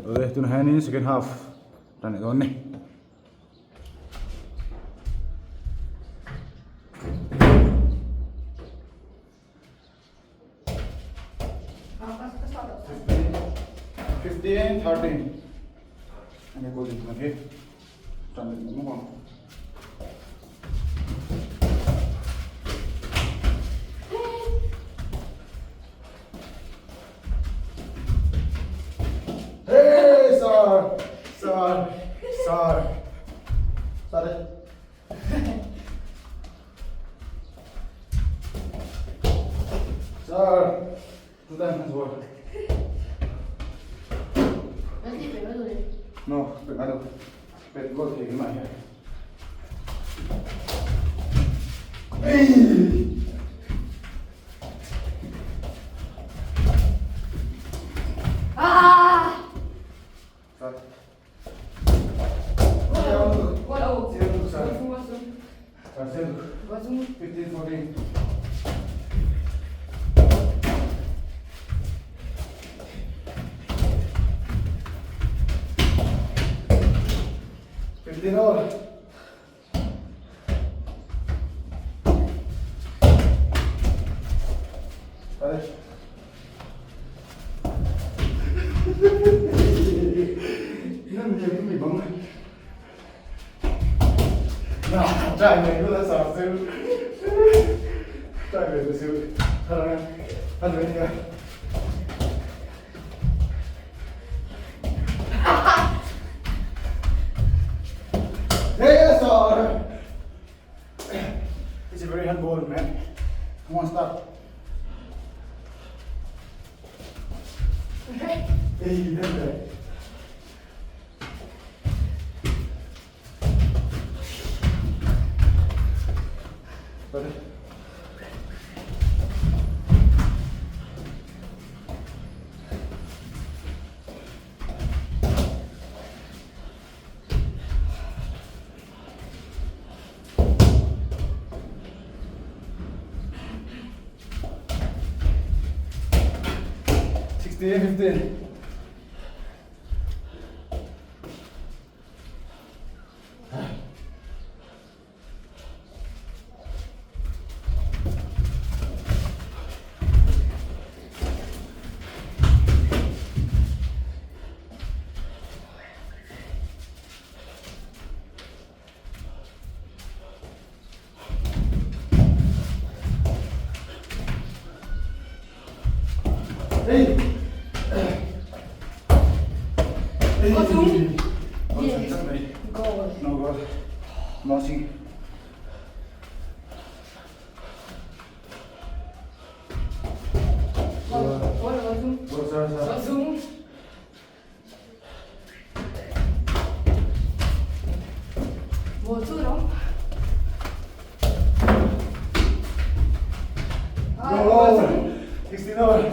Tunahani second half. Tanik on ni. Fifteen, 13. Ini kau lihat lagi. Tanik ngomong. Sorry. Sir, two times as well. No, pegado. Pegó que imagen. Fazendo 15, 14. Vale. Nó nhiều cái bóng này. Nào, trai này nó là sao siêu. Trai này là siêu. Thôi, ăn với nhau. Yes, sir. It's a very hard ball, man. Come on, stop. Hey, that's right. Brother. Stay 15. Hey! Go zoom. Yes. Goal. No goal. Nothing. Go zoom. Go, sir. Go zoom. 뭐 들어? Go! 16 over.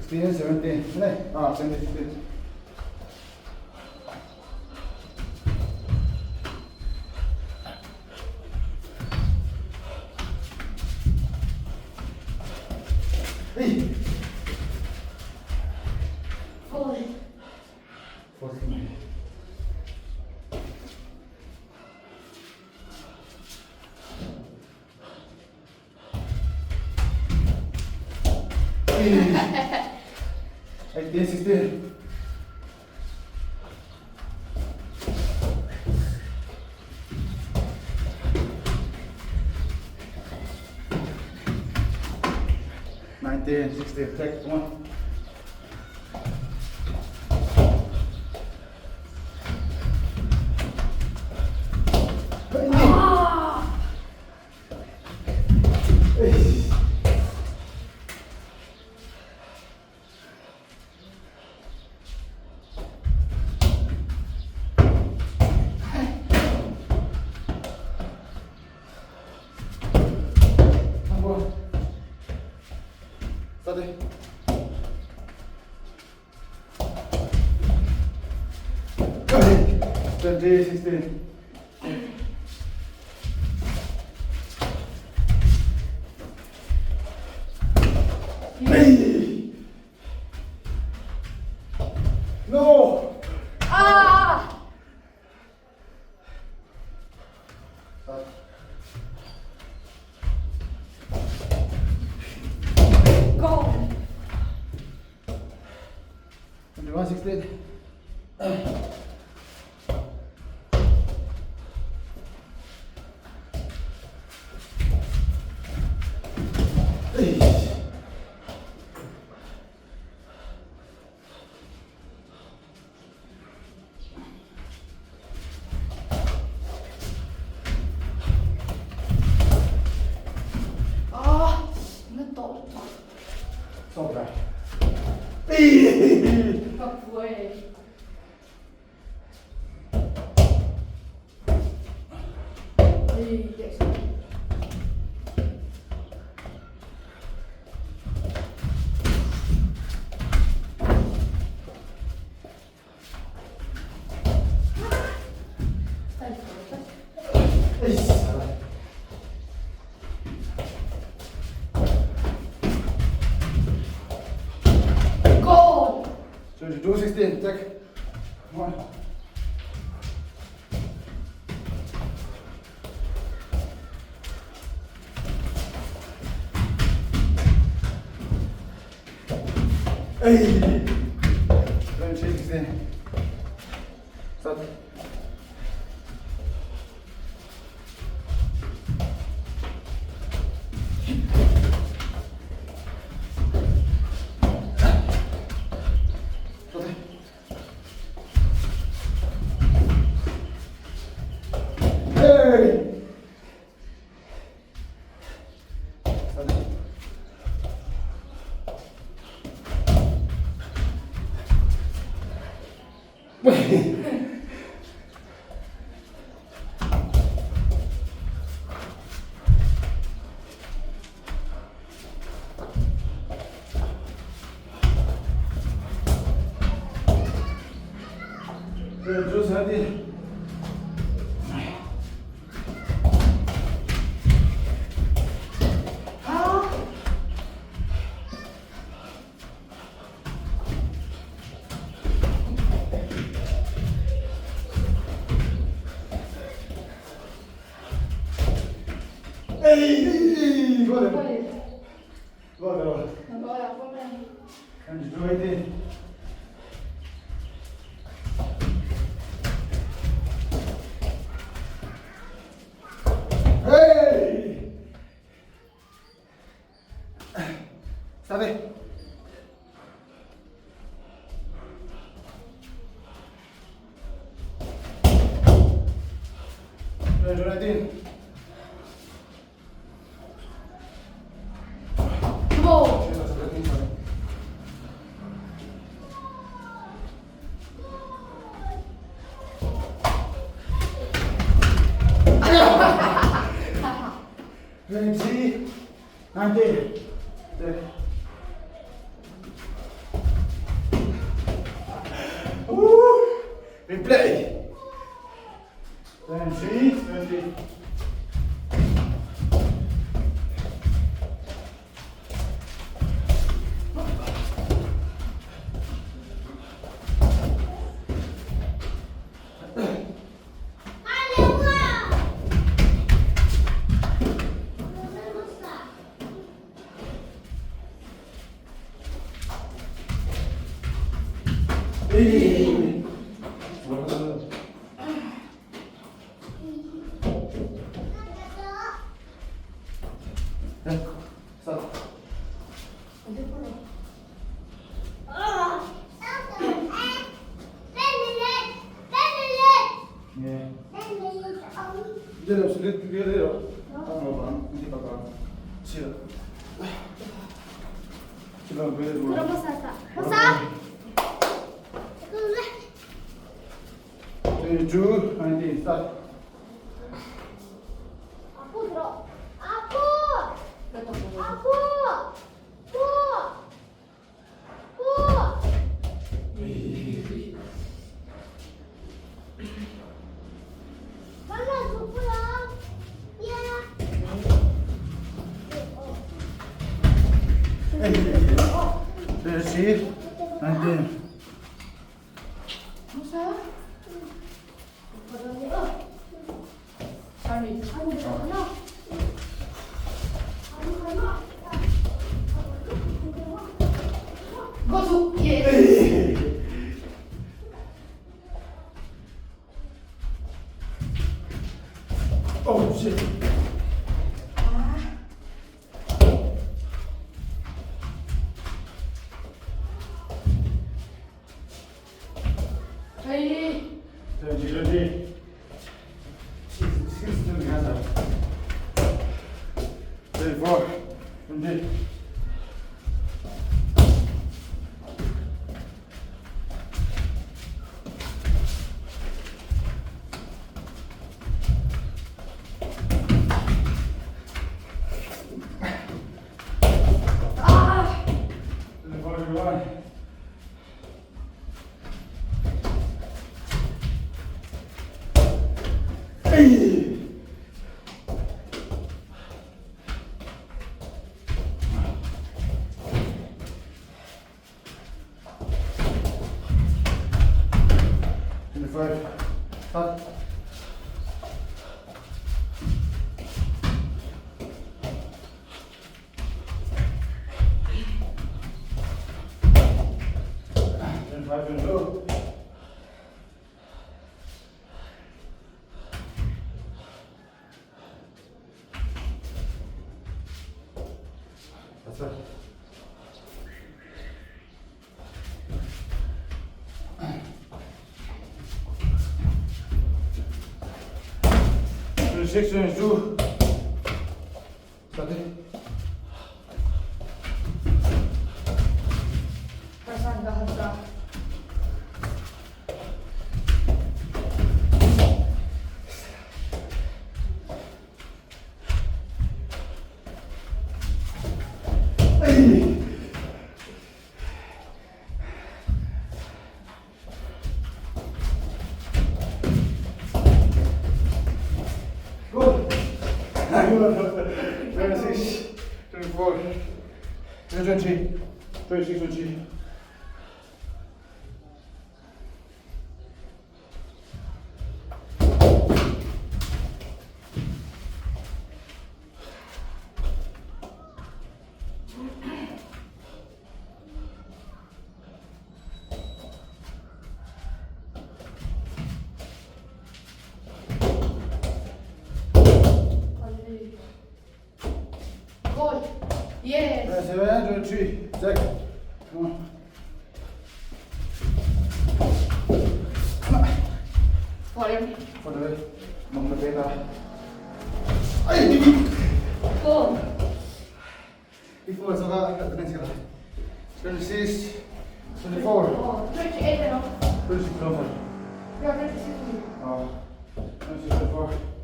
Sixteen, 17. Ne? 17, 16. Hey! 14. Hey! 18, 16. Nineteen, 16. Take one. Study. Okay. 20, 16. 에이. 노. 아! 고! 116. 아, 됐다. Sopra. 아, 뭐해. 에이, 됐어. 고! 216, tak. Come on. Hey. 216. Start. Hey! Just had it. 아! Hey! Guarda, 빨리. guarda. 나가야 보면. And do it. Hey! State. Jonathan. 고! Twenty, 19. Woo! Replay. 20. Hey! Stop. 어디 보러? Yeah. Vero, sulle vero. Allora, hindi pa pa. Sila. Sila vero. Terus masak. 2, 19, start. Aku 들어. aku. 됐다, 보고. aku. pu. pu. 빨라 누구야? 야. Hey, 20, 19. 무사? 아니, 아니. 아니, 하나. 아니, 하나. 이거 두 개. Oh shit. 저희 20, 20. 16 가자. 24, 20. 아! 24, 21. 에이! 컷. 왼쪽. 됐어. 섹션 쭉. 스타트. 감사합니다. 한다. Good. 26, 24, 20, 26, 20. 빨리. 굿. 예. 27, 23, second. Come on. 버림. For the way. Mong the beta. Ay, 굿. before so ka next ka. 26, 24, 28로. 26 closer. 야, 26. 26, 24.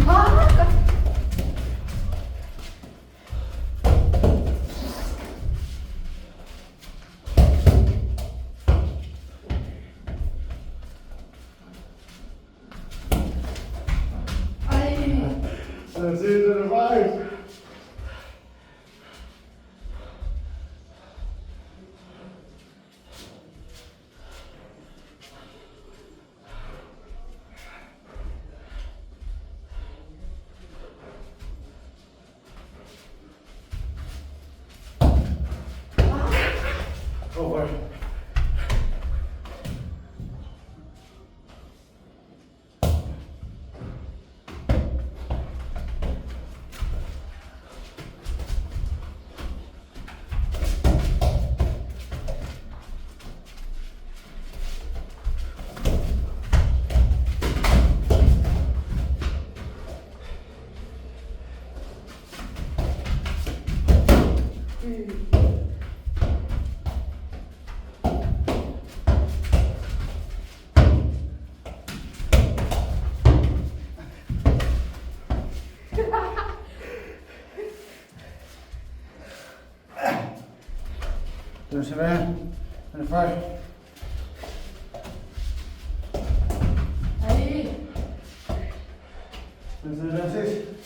아! 아이. 25. Over. There's 7, 25. 아이. 26.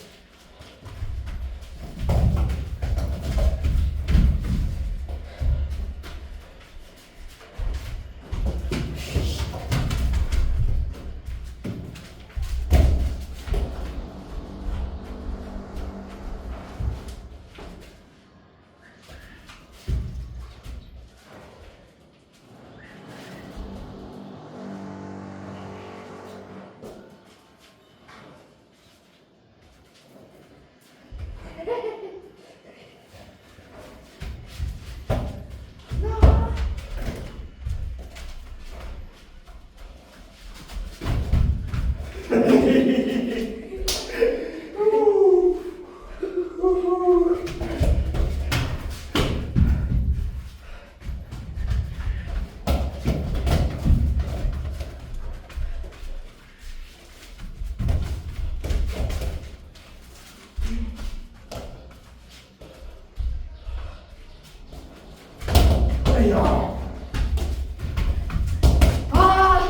아!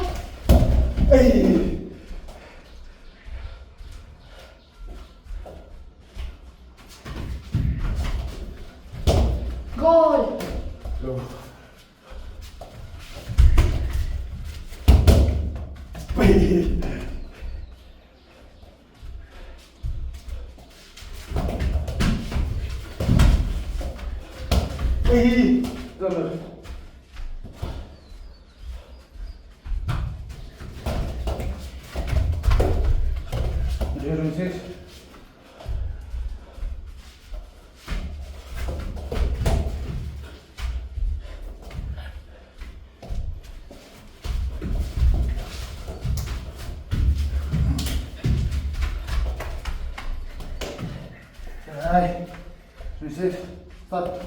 에이. 골! 로. 에이. 에이. 잠깐만. Zero six. Alright. 26. Start.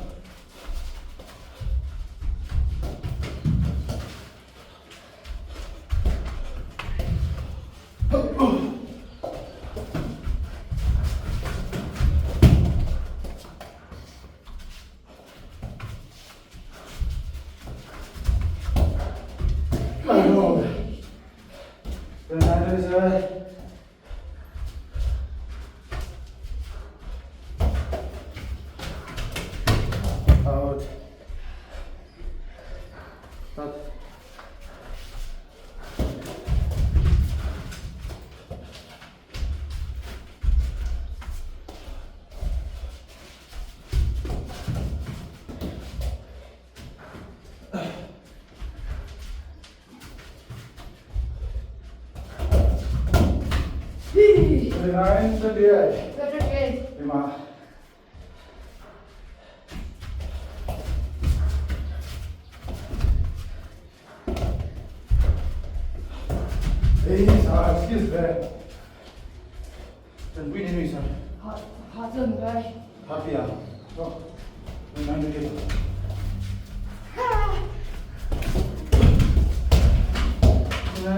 Out. Start. Nine, 28. 28. 5. Excuse me. Den blir ni så. Har den väg. Happy ja. Så. Nu när du är. Nu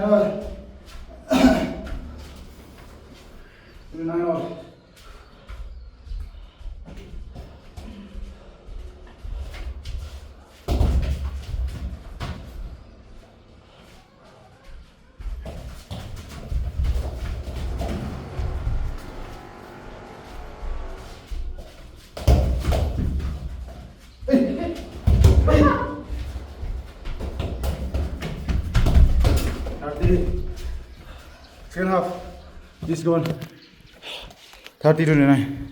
Second half. This one. 30 to 9.